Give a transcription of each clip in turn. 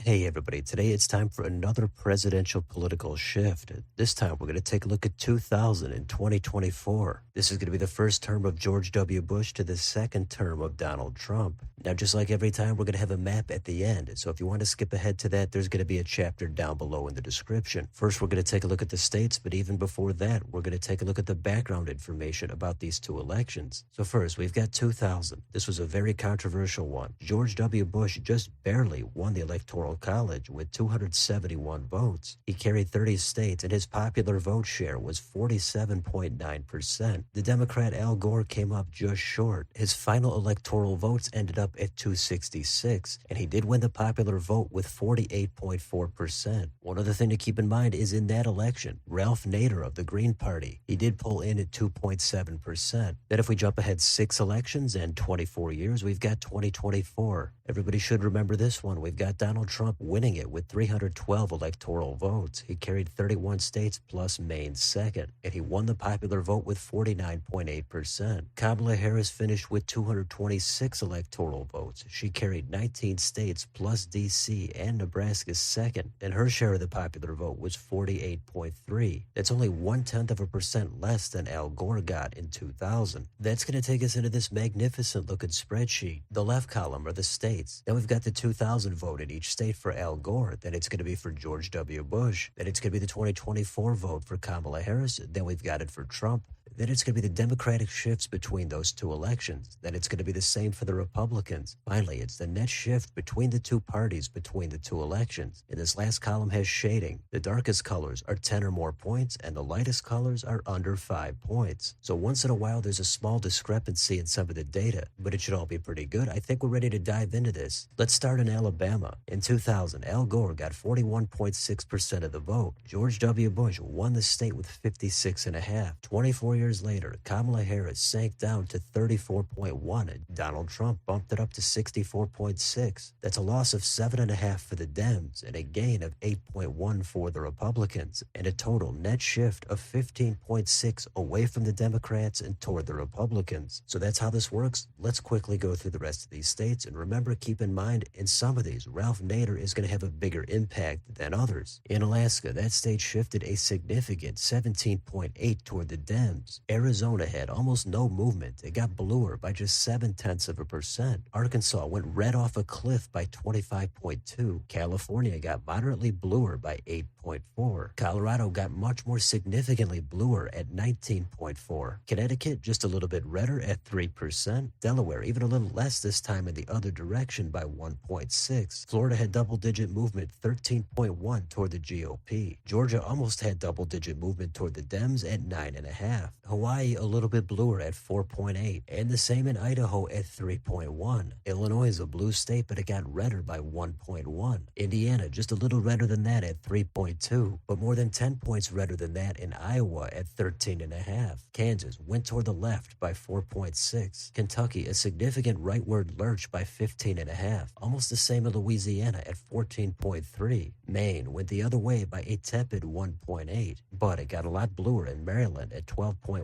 Hey everybody, today it's time for another presidential political shift. This time we're going to take a look at 2000 and 2024. This is going to be the first term of George W. Bush to the second term of Donald Trump. Now, just like every time, we're going to have a map at the end. So if you want to skip ahead to that, there's going to be a chapter down below in the description. First, we're going to take a look at the states, but even before that, we're going to take a look at the background information about these two elections. So first, we've got 2000. This was a very controversial one. George W. Bush just barely won the Electoral College with 271 votes. He carried 30 states, and his popular vote share was 47.9%. The Democrat Al Gore came up just short. His final electoral votes ended up at 266, and he did win the popular vote with 48.4%. One other thing to keep in mind is in that election, Ralph Nader of the Green Party, he did pull in at 2.7%. Then if we jump ahead 6 elections and 24 years, we've got 2024. Everybody should remember this one. We've got Donald Trump winning it with 312 electoral votes. He carried 31 states plus Maine second, and he won the popular vote with 49.8%. Kamala Harris finished with 226 electoral votes. She carried 19 states plus D.C. and Nebraska second, and her share of the popular vote was 48.3. That's only 0.1% less than Al Gore got in 2000. That's going to take us into this magnificent looking spreadsheet. The left column are the states. Then we've got the 2000 vote in each state for Al Gore. Then it's going to be for George W. Bush. Then it's going to be the 2024 vote for Kamala Harris. Then we've got it for Trump. Then it's going to be the Democratic shifts between those two elections. Then it's going to be the same for the Republicans. Finally, it's the net shift between the two parties between the two elections. And this last column has shading. The darkest colors are 10 or more points, and the lightest colors are under 5 points. So once in a while, there's a small discrepancy in some of the data, but it should all be pretty good. I think we're ready to dive into this. Let's start in Alabama. In 2000, Al Gore got 41.6% of the vote. George W. Bush won the state with 56.5%. 24 years later, Kamala Harris sank down to 34.1%, and Donald Trump bumped it up to 64.6%. That's a loss of 7.5% for the Dems and a gain of 8.1% for the Republicans, and a total net shift of 15.6% away from the Democrats and toward the Republicans. So that's how this works. Let's quickly go through the rest of these states, and remember, keep in mind, in some of these, Ralph Nader is going to have a bigger impact than others. In Alaska, that state shifted a significant 17.8% toward the Dems. Arizona had almost no movement. It got bluer by just 0.7%. Arkansas went red off a cliff by 25.2%. California got moderately bluer by 8.4%. Colorado got much more significantly bluer at 19.4%. Connecticut just a little bit redder at 3%. Delaware even a little less this time in the other direction by 1.6%. Florida had double-digit movement, 13.1% toward the GOP. Georgia almost had double-digit movement toward the Dems at 9.5%. Hawaii a little bit bluer at 4.8%, and the same in Idaho at 3.1%. Illinois is a blue state, but it got redder by 1.1%. Indiana just a little redder than that at 3.2%, but more than 10 points redder than that in Iowa at 13.5%. Kansas went toward the left by 4.6%. Kentucky a significant rightward lurch by 15.5%, almost the same in Louisiana at 14.3%. Maine went the other way by a tepid 1.8%, but it got a lot bluer in Maryland at 12.1%.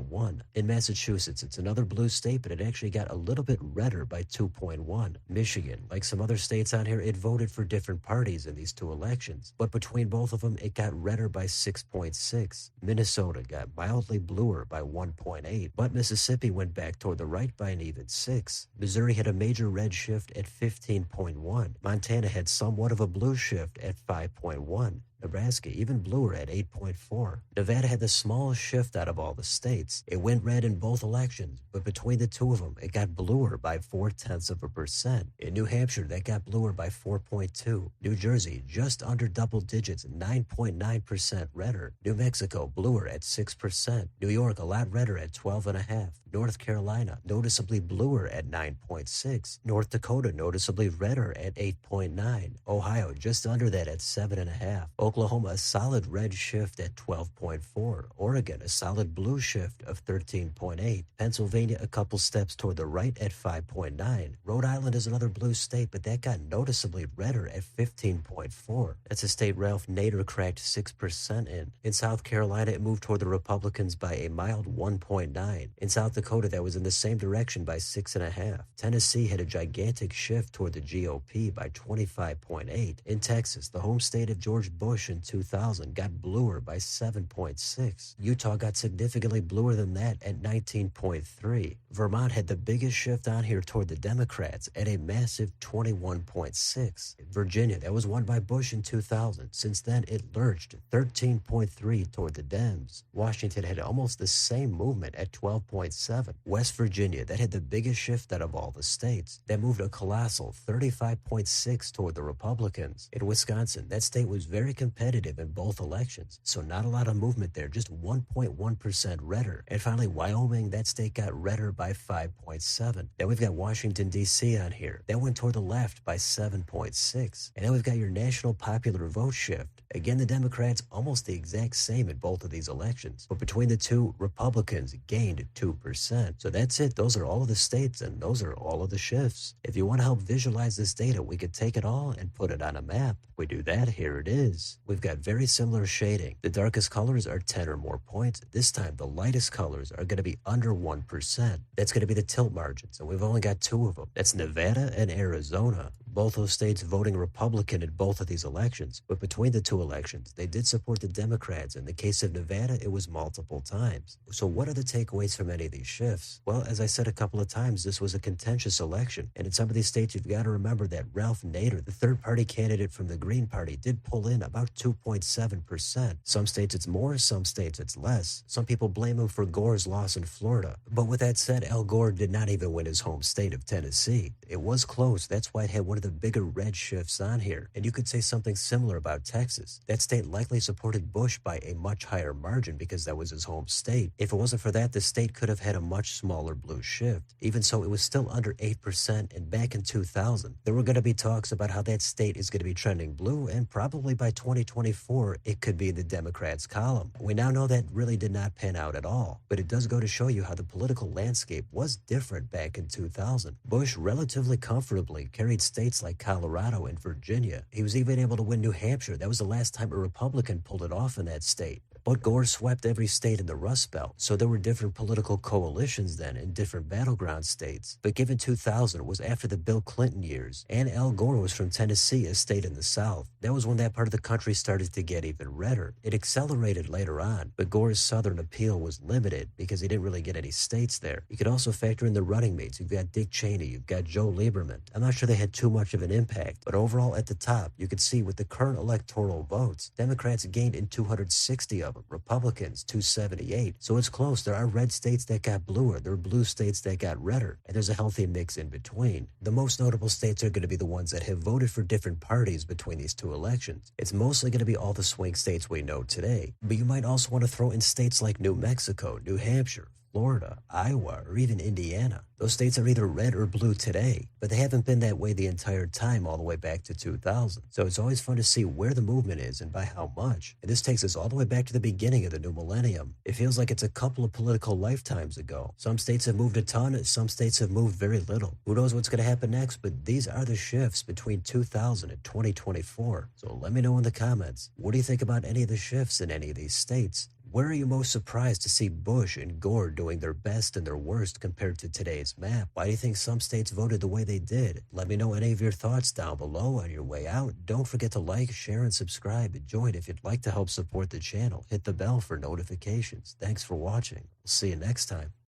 In Massachusetts, it's another blue state, but it actually got a little bit redder by 2.1%. Michigan, like some other states on here, it voted for different parties in these two elections, but between both of them, it got redder by 6.6%. Minnesota got mildly bluer by 1.8%, but Mississippi went back toward the right by an even 6%. Missouri had a major red shift at 15.1%. Montana had somewhat of a blue shift at 5.1%. Nebraska even bluer at 8.4%. Nevada had the smallest shift out of all the states. It went red in both elections, but between the two of them, it got bluer by 0.4%. In New Hampshire, that got bluer by 4.2%. New Jersey, just under double digits, 9.9% redder. New Mexico, bluer at 6%. New York, a lot redder at 12.5%. North Carolina, noticeably bluer at 9.6%. North Dakota, noticeably redder at 8.9%. Ohio, just under that at 7.5%. Oklahoma, a solid red shift at 12.4. Oregon, a solid blue shift of 13.8. Pennsylvania, a couple steps toward the right at 5.9. Rhode Island is another blue state, but that got noticeably redder at 15.4. That's a state Ralph Nader cracked 6% in. In South Carolina, it moved toward the Republicans by a mild 1.9. In South Dakota, that was in the same direction by 6.5. Tennessee had a gigantic shift toward the GOP by 25.8. In Texas, the home state of George Bush in 2000 got bluer by 7.6. Utah got significantly bluer than that at 19.3. Vermont had the biggest shift on here toward the Democrats at a massive 21.6. Virginia, that was won by Bush in 2000. Since then, it lurched 13.3 toward the Dems. Washington had almost the same movement at 12.7. West Virginia, that had the biggest shift out of all the states. That moved a colossal 35.6 toward the Republicans. In Wisconsin, that state was very competitive in both elections, so not a lot of movement there, just 1.1% redder. And finally, Wyoming, that state got redder by 5.7. Then we've got Washington, D.C. on here. That went toward the left by 7.6. And then we've got your national popular vote shift. Again, the Democrats almost the exact same in both of these elections. But between the two, Republicans gained 2%. So that's it. Those are all of the states, and those are all of the shifts. If you want to help visualize this data, we could take it all and put it on a map. We do that, here it is. We've got very similar shading. The darkest colors are 10 or more points. This time, the lightest colors are going to be under 1%. That's going to be the tilt margins, and we've only got two of them. That's Nevada and Arizona. Both those states voting Republican in both of these elections. But between the two elections, they did support the Democrats. In the case of Nevada, it was multiple times. So what are the takeaways from any of these shifts? Well, as I said a couple of times, this was a contentious election. And in some of these states, you've got to remember that Ralph Nader, the third-party candidate from the Green Party, did pull in about 2.7%. Some states it's more, some states it's less. Some people blame him for Gore's loss in Florida. But with that said, Al Gore did not even win his home state of Tennessee. It was close. That's why it had one of the bigger red shifts on here. And you could say something similar about Texas. That state likely supported Bush by a much higher margin because that was his home state. If it wasn't for that, the state could have had a much smaller blue shift. Even so, it was still under 8%, and back in 2000, there were going to be talks about how that state is going to be trending blue, and probably by 2024, it could be in the Democrats' column. We now know that really did not pan out at all, but it does go to show you how the political landscape was different back in 2000. Bush relatively comfortably carried states like Colorado and Virginia. He was even able to win New Hampshire. That was the last time a Republican pulled it off in that state. But Gore swept every state in the Rust Belt, so there were different political coalitions then in different battleground states. But given 2000 was after the Bill Clinton years, and Al Gore was from Tennessee, a state in the South. That was when that part of the country started to get even redder. It accelerated later on, but Gore's Southern appeal was limited because he didn't really get any states there. You could also factor in the running mates. You've got Dick Cheney, you've got Joe Lieberman. I'm not sure they had too much of an impact, but overall at the top, you could see with the current electoral votes, Democrats gained in 260 of them, Republicans 278. So it's close. There are red states that got bluer. There are blue states that got redder, and there's a healthy mix in between. The most notable states are going to be the ones that have voted for different parties between these two elections. It's mostly going to be all the swing states we know today, but you might also want to throw in states like New Mexico, New Hampshire, Florida, Iowa, or even Indiana. Those states are either red or blue today, but they haven't been that way the entire time all the way back to 2000. So it's always fun to see where the movement is and by how much. And this takes us all the way back to the beginning of the new millennium. It feels like it's a couple of political lifetimes ago. Some states have moved a ton, some states have moved very little. Who knows what's going to happen next, but these are the shifts between 2000 and 2024. So let me know in the comments, what do you think about any of the shifts in any of these states? Where are you most surprised to see Bush and Gore doing their best and their worst compared to today's map? Why do you think some states voted the way they did? Let me know any of your thoughts down below on your way out. Don't forget to like, share, and subscribe, and join if you'd like to help support the channel. Hit the bell for notifications. Thanks for watching. We'll see you next time.